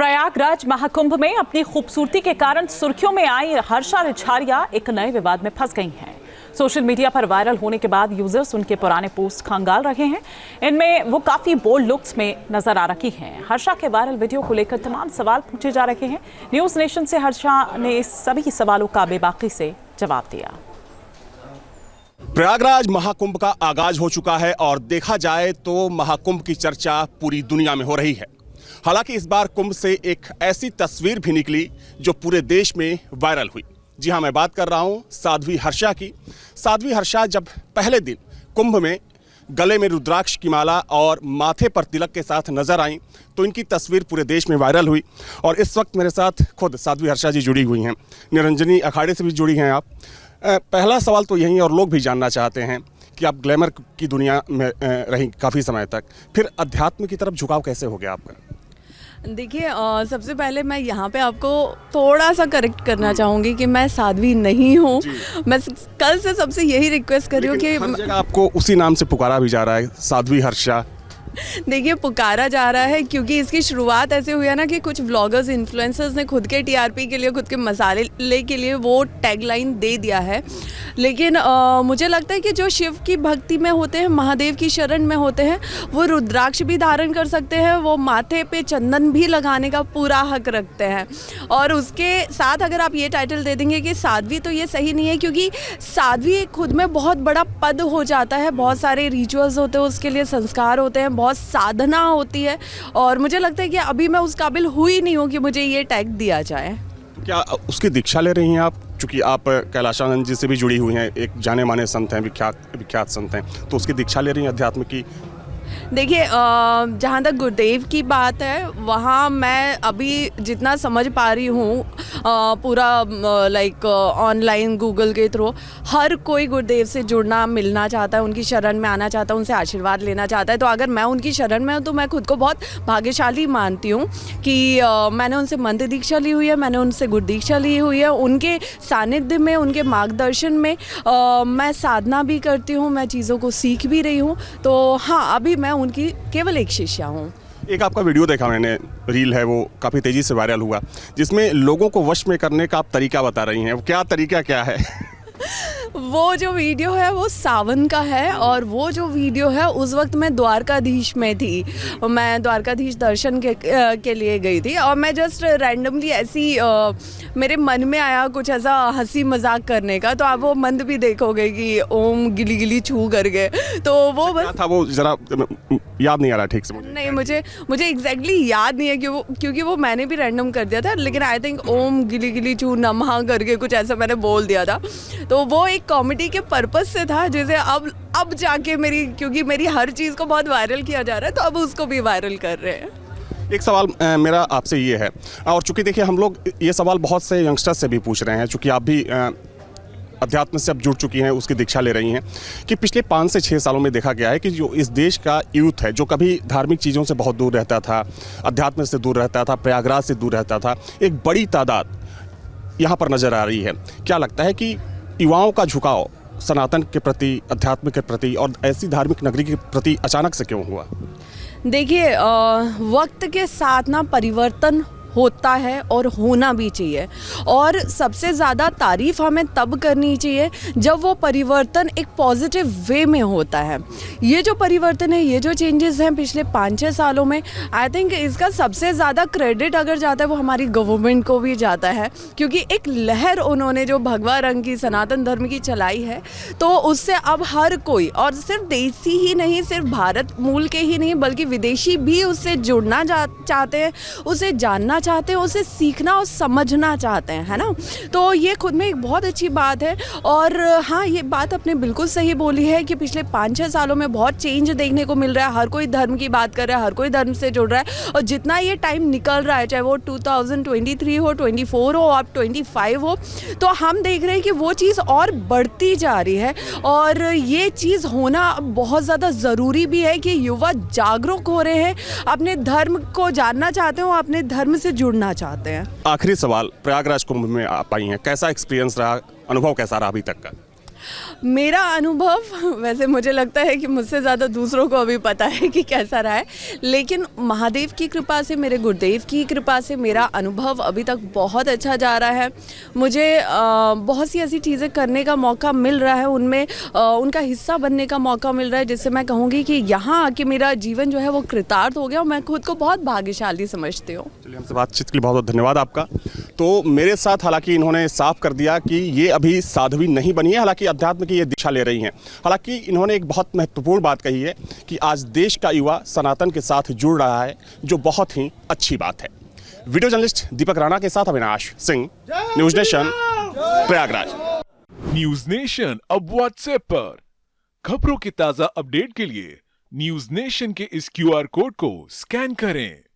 प्रयागराज महाकुंभ में अपनी खूबसूरती के कारण सुर्खियों में आई हर्षा रिछारिया एक नए विवाद में फंस गई हैं। सोशल मीडिया पर वायरल होने के बाद यूजर्स उनके पुराने पोस्ट खंगाल रहे हैं। इनमें वो काफी बोल्ड लुक्स में नजर आ रही हैं। हर्षा के वायरल वीडियो को लेकर तमाम सवाल पूछे जा रहे हैं। न्यूज नेशन से हर्षा ने इस सभी सवालों का बेबाकी से जवाब दिया। प्रयागराज महाकुंभ का आगाज हो चुका है और देखा जाए तो महाकुंभ की चर्चा पूरी दुनिया में हो रही है। हालांकि इस बार कुंभ से एक ऐसी तस्वीर भी निकली जो पूरे देश में वायरल हुई। जी हां, मैं बात कर रहा हूं साध्वी हर्षा की। साध्वी हर्षा जब पहले दिन कुंभ में गले में रुद्राक्ष की माला और माथे पर तिलक के साथ नजर आई तो इनकी तस्वीर पूरे देश में वायरल हुई। और इस वक्त मेरे साथ खुद साध्वी हर्षा जी जुड़ी हुई हैं। निरंजनी अखाड़े से भी जुड़ी हैं आप। पहला सवाल तो यही, और लोग भी जानना चाहते हैं कि आप ग्लैमर की दुनिया में रही काफ़ी समय तक, फिर अध्यात्म की तरफ झुकाव कैसे हो गया आपका? देखिए, सबसे पहले मैं यहाँ पे आपको थोड़ा सा करेक्ट करना चाहूँगी कि मैं साध्वी नहीं हूँ। मैं कल से सबसे यही रिक्वेस्ट कर रही हूँ कि हर जगह आपको उसी नाम से पुकारा भी जा रहा है, साध्वी हर्षा। देखिए, पुकारा जा रहा है क्योंकि इसकी शुरुआत ऐसे हुई है ना कि कुछ व्लॉगर्स इन्फ्लुएंसर्स ने खुद के टीआरपी के लिए, खुद के मसाले के लिए वो टैगलाइन दे दिया है। लेकिन मुझे लगता है कि जो शिव की भक्ति में होते हैं, महादेव की शरण में होते हैं, वो रुद्राक्ष भी धारण कर सकते हैं, वो माथे पे चंदन भी लगाने का पूरा हक रखते हैं। और उसके साथ अगर आप ये टाइटल दे देंगे कि साध्वी, तो ये सही नहीं है, क्योंकि साध्वी खुद में बहुत बड़ा पद हो जाता है। बहुत सारे रिचुअल्स होते हैं, उसके लिए संस्कार होते हैं, बहुत साधना होती है। और मुझे लगता है कि अभी मैं उस काबिल हुई नहीं हूँ कि मुझे ये टैग दिया जाए। क्या उसकी दीक्षा ले रही हैं आप? चूँकि आप कैलाशानंद जी से भी जुड़ी हुई हैं, एक जाने माने संत हैं, विख्यात संत हैं, तो उसकी दीक्षा ले रही हैं अध्यात्म की? देखिए, जहाँ तक गुरुदेव की बात है, वहाँ मैं अभी जितना समझ पा रही हूँ, पूरा लाइक ऑनलाइन गूगल के थ्रू हर कोई गुरुदेव से जुड़ना, मिलना चाहता है, उनकी शरण में आना चाहता है, उनसे आशीर्वाद लेना चाहता है। तो अगर मैं उनकी शरण में हूँ तो मैं खुद को बहुत भाग्यशाली मानती हूँ कि मैंने उनसे मंत्र दीक्षा ली हुई है, मैंने उनसे गुरु दीक्षा ली हुई है। उनके सानिध्य में, उनके मार्गदर्शन में मैं साधना भी करती हूँ, मैं चीज़ों को सीख भी रही हूँ। तो हाँ, अभी मैं उनकी केवल एक शिष्या हूँ। एक आपका वीडियो देखा मैंने, रील है, वो काफ़ी तेज़ी से वायरल हुआ, जिसमें लोगों को वश में करने का आप तरीका बता रही हैं। वो क्या तरीका क्या है? वो जो वीडियो है वो सावन का है, और वो जो वीडियो है उस वक्त मैं द्वारकाधीश में थी। मैं द्वारकाधीश दर्शन के लिए गई थी, और मैं जस्ट रैंडमली ऐसी मेरे मन में आया कुछ ऐसा हंसी मजाक करने का। तो आप वो मंत्र भी देखोगे कि ओम गिली गिली छू करके, तो वो बस था, वो जरा याद नहीं आ रहा ठीक से मुझे। नहीं, मुझे एग्जैक्टली याद नहीं है क्योंकि वो मैंने भी रैंडम कर दिया था। लेकिन आई थिंक ओम गिली गिली छू नमः करके कुछ ऐसा मैंने बोल दिया था। तो वो एक कॉमेडी के पर्पस से था, जिसे अब जाके क्योंकि मेरी हर चीज़ को बहुत वायरल किया जा रहा है, तो अब उसको भी वायरल कर रहे हैं। एक सवाल मेरा आपसे ये है, और चूंकि देखिए हम लोग ये सवाल बहुत से यंगस्टर्स से भी पूछ रहे हैं, चूंकि आप भी अध्यात्म से अब जुड़ चुकी हैं, उसकी दीक्षा ले रही हैं, कि पिछले 5 से 6 सालों में देखा गया है कि जो इस देश का यूथ है, जो कभी धार्मिक चीज़ों से बहुत दूर रहता था, अध्यात्म से दूर रहता था, प्रयागराज से दूर रहता था, एक बड़ी तादाद यहाँ पर नज़र आ रही है। क्या लगता है कि युवाओं का झुकाव सनातन के प्रति, अध्यात्म के प्रति और ऐसी धार्मिक नगरी के प्रति अचानक से क्यों हुआ? देखिए, वक्त के साथ ना परिवर्तन होता है और होना भी चाहिए। और सबसे ज़्यादा तारीफ़ हमें तब करनी चाहिए जब वो परिवर्तन एक पॉजिटिव वे में होता है। ये जो परिवर्तन है, ये जो चेंजेस हैं पिछले 5-6 सालों में, आई थिंक इसका सबसे ज़्यादा क्रेडिट अगर जाता है वो हमारी गवर्नमेंट को भी जाता है, क्योंकि एक लहर उन्होंने जो भगवा रंग की सनातन धर्म की चलाई है, तो उससे अब हर कोई, और सिर्फ देसी ही नहीं, सिर्फ भारत मूल के ही नहीं, बल्कि विदेशी भी उससे जुड़ना चाहते हैं, उसे जानना चाहते हैं, उसे सीखना और समझना चाहते हैं, है ना। तो ये खुद में एक बहुत अच्छी बात है। और हाँ, ये बात आपने बिल्कुल सही बोली है कि पिछले 5-6 सालों में बहुत चेंज देखने को मिल रहा है। हर कोई धर्म की बात कर रहा है, हर कोई धर्म से जुड़ रहा है, और जितना ये टाइम निकल रहा है, चाहे वो 2023 हो, 24 हो, अब 25 हो, तो हम देख रहे हैं कि वो चीज़ और बढ़ती जा रही है। और ये चीज़ होना बहुत ज़्यादा ज़रूरी भी है कि युवा जागरूक हो रहे हैं, अपने धर्म को जानना चाहते हो, अपने धर्म से जुड़ना चाहते हैं। आखिरी सवाल, प्रयागराज कुंभ में आप आई हैं, कैसा एक्सपीरियंस रहा, अनुभव कैसा रहा अभी तक का? मेरा अनुभव वैसे मुझे लगता है कि मुझसे ज़्यादा दूसरों को अभी पता है कि कैसा रहा है, लेकिन महादेव की कृपा से, मेरे गुरुदेव की कृपा से मेरा अनुभव अभी तक बहुत अच्छा जा रहा है। मुझे बहुत सी ऐसी चीज़ें करने का मौका मिल रहा है, उनमें उनका हिस्सा बनने का मौका मिल रहा है, जिससे मैं कहूँगी कि यहाँ आके मेरा जीवन जो है वो कृतार्थ हो गया और मैं खुद को बहुत भाग्यशाली समझती हूँ। चलिए, हमसे बातचीत के लिए बहुत बहुत धन्यवाद आपका। तो मेरे साथ हालांकि इन्होंने साफ कर दिया कि ये अभी साध्वी नहीं बनी है, हालांकि अध्यात्म की ये दिशा ले रही हैं। हालांकि इन्होंने एक बहुत महत्वपूर्ण बात कही है कि आज देश का युवा सनातन के साथ जुड़ रहा है, जो बहुत ही अच्छी बात है। वीडियो जर्नलिस्ट दीपक राणा के साथ Avinash Singh, news nation, Prayagraj. News nation अब व्हाट्सएप पर खबरों के ताजा अपडेट के लिए न्यूज नेशन के इस QR कोड को स्कैन करें।